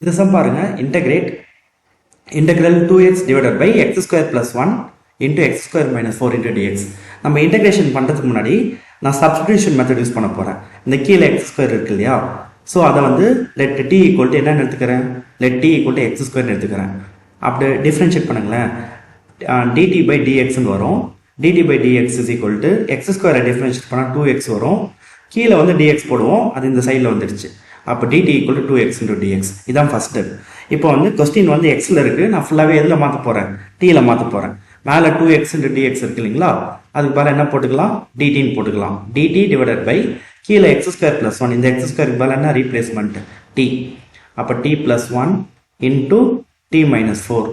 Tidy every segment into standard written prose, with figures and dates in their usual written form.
இந்த சம் பாருங்க, integral 2x divided by x square plus 1 into x square minus 4 into dx. நம்ம integration பண்ணுறதுக்கு முன்னாடி நான் சப்ஸ்டிடியூஷன் மெத்தட் யூஸ் பண்ண போகிறேன். இந்த கீழே எக்ஸ் ஸ்கொயர் இருக்கு இல்லையா, ஸோ அதை வந்து லெட் டி ஈக்குவல் டு என்னன்னு எடுத்துக்கிறேன், let T equal to X ஸ்கொயர்னு எடுத்துக்கிறேன். அப்படி டிஃப்ரென்ஷியேட் பண்ணுங்களேன், டிடி பை டிஎக்ஸ்ன்னு வரும். DT by DX is equal to X ஸ்கொயரை டிஃப்ரென்ஷியேட் பண்ணால் 2x வரும். கீழே வந்து டிஎக்ஸ் போடுவோம், அது இந்த சைடில் வந்துடுச்சு. அப்போ dt equal to 2x into dx. இதான் ஃபர்ஸ்ட் ஸ்டெப். இப்போ வந்து கொஸ்டின் வந்து எக்ஸில் இருக்குது, நான் ஃபுல்லாகவே எதில் மாற்ற போகிறேன், டீயில் மாற்ற போகிறேன். மேலே 2x into dx இருக்கு இல்லைங்களா, அதுக்கு பதிலாக என்ன போட்டுக்கலாம், dtன்னு போட்டுக்கலாம். dt டிவைடட் பை கீழே x ஸ்கொயர் ப்ளஸ் 1, இந்த எக்ஸ் ஸ்கொயருக்கு பதிலாக என்ன ரீப்ளேஸ்மெண்ட் t. அப்போ t plus 1 into t minus 4.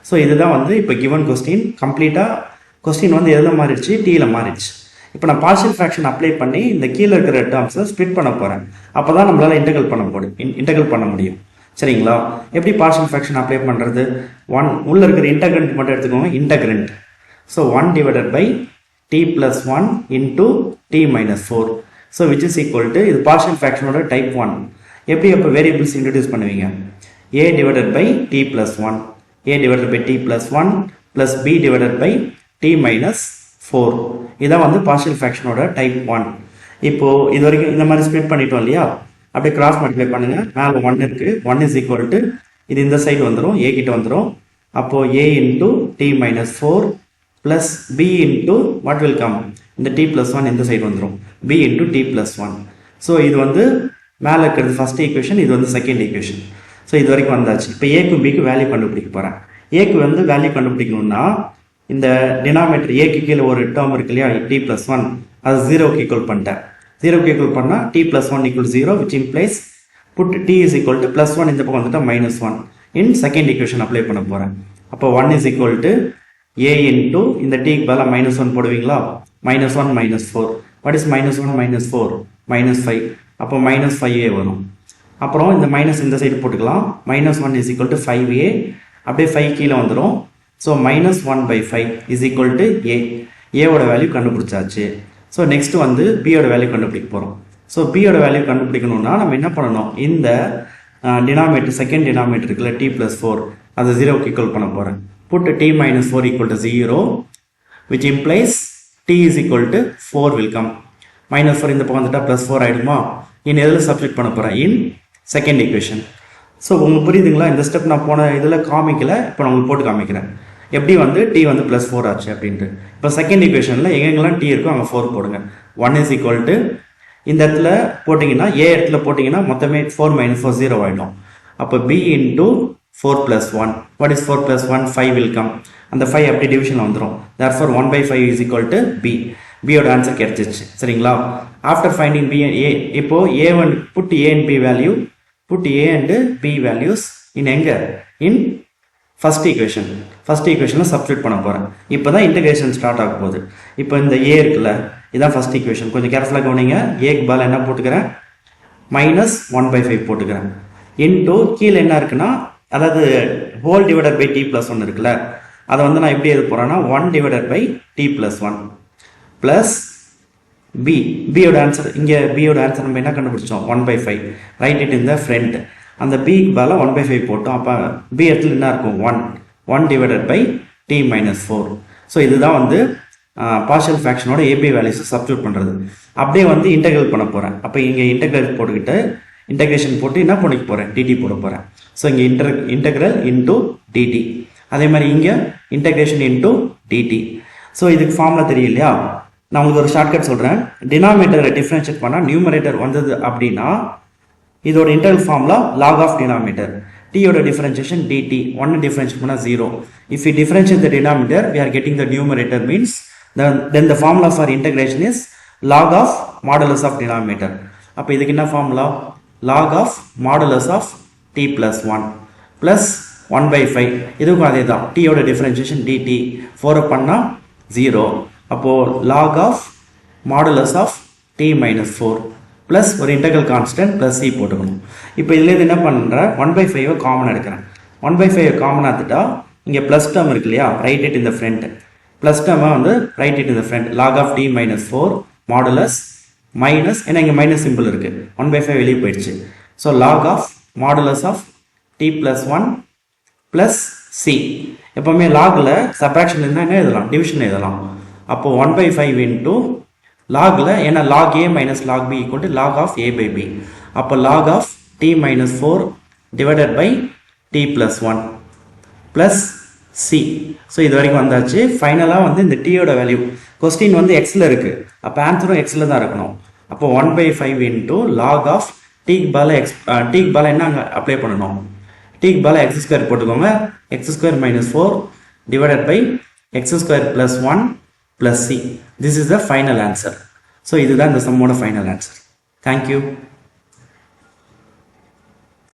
So இதுதான் வந்து இப்போ கிவன் கொஸ்டின். கம்ப்ளீட்டாக கொஸ்டின் வந்து எதில் மாறிடுச்சு, டீயில் மாறிடுச்சு. இப்போ நான் பார்ஷியல் ஃப்ராக்ஷன் அப்ளை பண்ணி இந்த கீழே இருக்கிற டேர்ம்ஸை ஸ்ப்ளிட் பண்ண போகிறேன். அப்போ தான் நம்மளால் இன்டெகிரல் பண்ண முடியும். சரிங்களா? எப்படி பார்ஷியல் ஃப்ராக்ஷன் அப்ளை பண்ணுறது, உள்ளே இருக்கிற இன்டெகிரண்ட் மட்டும் எடுத்துக்கோங்க, integrand. So 1 divided by T plus 1 into D minus 4. So which is equal to, இது பார்ஷியல் ஃப்ராக்ஷனோட டைப் 1. எப்படி அப்போ வேரியபிள்ஸ் இன்ட்ரடியூஸ் பண்ணுவீங்க, a divided by T plus 1, a divided by T plus 1 plus b divided by D minus 4. இதான் வந்து partial ஃப்ராக்ஷனோட type 1. இப்போ இது வரைக்கும் இந்த மாதிரி ஸ்ப்ளிட் பண்ணிட்டோம் இல்லையா, அப்படியே கிராஸ் மல்டிப்ளை பண்ணுங்க. மேலே 1 இருக்கு, 1 இஸ் ஈக்குவல் டு இது இந்த சைடு வந்துடும், a கிட்ட வந்துடும். அப்போ a into D minus 4 plus b into what will come, இந்த டி பிளஸ் 1 இந்த சைடு வந்துடும், b into t plus 1. So இது வந்து மேலே இருக்கிறது ஃபர்ஸ்ட் ஈக்குவேஷன், இது வந்து செகண்ட் ஈக்குவேஷன். ஸோ இது வரைக்கும் வந்தாச்சு. இப்போ ஏக்கு பிக்கு வேல்யூ கண்டுபிடிக்க போகிறேன். ஏக்கு வந்து வேல்யூ கண்டுபிடிக்கணும்னா இந்த டினாமினேட்டர் ஏக்கு கீழே ஒரு டேர்ம் இருக்கு இல்லையா, டி பிளஸ் 1, அது 0க்கு ஈக்குவல் பண்ணிட்டேன். 0க்கு ஈக்குவல் பண்ணால் t plus 1 equal 0, which implies put t is equal to plus 1 இந்த பக்கம் வந்துட்டா minus 1 in second equation apply பண்ண போகிறேன். அப்போ 1 is equal to A into இந்த டிக்கு பதிலாக மைனஸ் 1 போடுவீங்களா, minus 1 minus 4. What is minus 1 minus 4, minus 5. அப்போ மைனஸ் 5a வரும். அப்புறம் இந்த மைனஸ் இந்த சைடு போட்டுக்கலாம். Minus 1 is equal to 5a, அப்படியே 5 கீழே வந்துடும். So minus 1 by 5 is equal to A. ஏவோட வேல்யூ கண்டுபிடிச்சாச்சு. ஸோ நெக்ஸ்ட் வந்து பியோட வேல்யூ கண்டுபிடிக்க போகிறோம். ஸோ பியோட வேல்யூ கண்டுபிடிக்கணும்னா நம்ம என்ன பண்ணணும், இந்த டினாமினேட்டர் செகண்ட் டினாமினேட்டர் இருக்குல்ல டி பிளஸ் 4, அதை 0க்கு ஈக்குவல் பண்ண போகிறேன். Put t minus 4 equal to 0, which implies t is equal to 4 will come. Minus 4 இந்த பக்கம் வந்துட்டா ப்ளஸ் 4 ஆகிடுமா. இன் எதில் சப்ஸ்டிட் பண்ண போகிறேன், இன் செகண்ட் ஈக்குவேஷன். ஸோ உங்களுக்கு புரியுதுங்களா, இந்த ஸ்டெப் நான் போன இதில் காமிக்கல, இப்போ நான் உங்களுக்கு போட்டு காமிக்கிறேன் எப்படி வந்து டி வந்து ப்ளஸ் 4 ஆச்சு அப்படின்ட்டு. இப்போ செகண்ட் ஈக்குவேஷனில் எங்கெங்கெல்லாம் டி இருக்கோ அங்கே 4 போடுங்க. 1 இஸ் ஈக்குவல் டு இந்த இடத்துல போட்டிங்கன்னா, ஏ இடத்துல போட்டிங்கன்னா மொத்தமே 4 மைனஸ் 4 0 ஆகிடும். அப்போ B into 4 plus 1, what is 4 plus 1, 5 will come. அந்த 5 அப்படி டிவிஷனில் வந்துடும். Therefore 1 by 5 is equal to B. பியோட ஆன்சர் கிடைச்சிச்சு. சரிங்களா? After finding B and A, இப்போ a1 put a and b value, put a and b values in எங்க, in first equation. first equationல substitute பண்ண போறேன். இப்போ தான் இன்டகிரேஷன் ஸ்டார்ட் ஆக போகுது. இப்போ இந்த a இருக்குல்ல, இதான் ஃபர்ஸ்ட் ஈக்குவேஷன். கொஞ்சம் கேர்ஃபுல்லாக கவனிங்க. ஏக்கு பதிலாக என்ன போட்டுக்கிறேன், மைனஸ் 1 by 5 போட்டுக்கிறேன். இன்டூ கீழே என்ன இருக்குன்னா, அதாவது whole divided by t plus 1 இருக்குல்ல, அதை வந்து நான் எப்படி எழுத போறேன்னா 1 divided by t plus 1 plus b. பியோட ஆன்சர் இங்கே, பியோட ஆன்சர் நம்ம என்ன கண்டுபிடிச்சோம், 1 by 5. Write it in the front. அந்த பிக்கு பதிலாக 1 by 5 போட்டோம். அப்போ பி இடத்துல என்ன இருக்கும், 1 divided by D minus 4. So இதுதான் வந்து பார்ஷியல் ஃப்ராக்ஷனோட ஏபி வேல்யூஸை சப்ஸ்டியூட் பண்ணுறது. அப்படியே வந்து இன்டெகிரல் பண்ண போகிறேன். அப்போ இங்கே இன்டெகிரல் போட்டுக்கிட்டு இன்டெகிரேஷன் போட்டு என்ன பண்ணிக்க போகிறேன், டிடி போட போகிறேன். ஸோ இங்கே இன்டெகிரல் இன்டூ டிடி, அதே மாதிரி இங்கே இன்டெகிரேஷன் இன்டூ டிடி. ஸோ இதுக்கு ஃபார்முலா தெரியும் இல்லையா, நான் உங்களுக்கு ஒரு ஷார்ட்கட் சொல்கிறேன். டினாமினேட்டரை டிஃப்ரென்ஷியேட் பண்ணால் நியூமரேட்டர் வந்தது அப்படின்னா இதோட integral formula log of denominator. டியோட டிஃபரன்ஷியேஷன் டிடி, 1 டிஃபரன்ஷியேட் பண்ணால் 0. If you differentiate the denominator, we are getting the numerator, means then the formula for integration is log of modulus of denominator. அப்போ இதுக்கு என்ன formula, log of modulus of t plus 1 plus 1 by 5. இதுக்கும் அதே தான், டியோட differentiation dt, 4 பண்ணால் 0. அப்போது log of modulus of t minus 4 plus ஒரு integral constant plus C போட்டுக்கணும். இப்போ இதுலேருந்து என்ன பண்ணுறேன், 1 by 5 காமன் எடுக்கிறேன். 1 by 5 காமன் எடுத்துட்டா இங்கே ப்ளஸ் டேர்ம் இருக்கு இல்லையா, write it in the front. Plus டேர்மை வந்து write it in the front. Log of t minus 4 modulus minus, ஏன்னா இங்கே மைனஸ் சிம்பிள் இருக்குது, 1 by 5 வெளியே போயிடுச்சு. So log of modulus of t plus 1 plus c. எப்பவுமே லாகில் சப்ராக்ஷன் இருந்தால் என்ன எழுதலாம், டிவிஷன் எழுதலாம். அப்போ 1/5 இன்ட்டு லாகில், ஏன்னா log a minus log b equal to log of a by b. அப்போ log of t minus 4 divided by t plus 1 plus c. So இது வரைக்கும் வந்தாச்சு. ஃபைனலாக வந்து இந்த t யோட வேல்யூ, கொஸ்டின் வந்து எக்ஸில் இருக்குது, அப்போ ஆன்சரும் எக்ஸில் தான் இருக்கணும். அப்போ 1/5 இன்ட்டு லாக் ஆஃப் டீக்கு பால என்ன அங்கே அப்ளை பண்ணணும், டீக்கு பால எக்ஸ் ஸ்கொயர் போட்டுக்கோங்க. X square minus 4 divided by x square plus 1 plus C. This is the final answer. So இதுதான் இந்த சம்மோட ஃபைனல் ஆன்சர். தேங்க்யூ.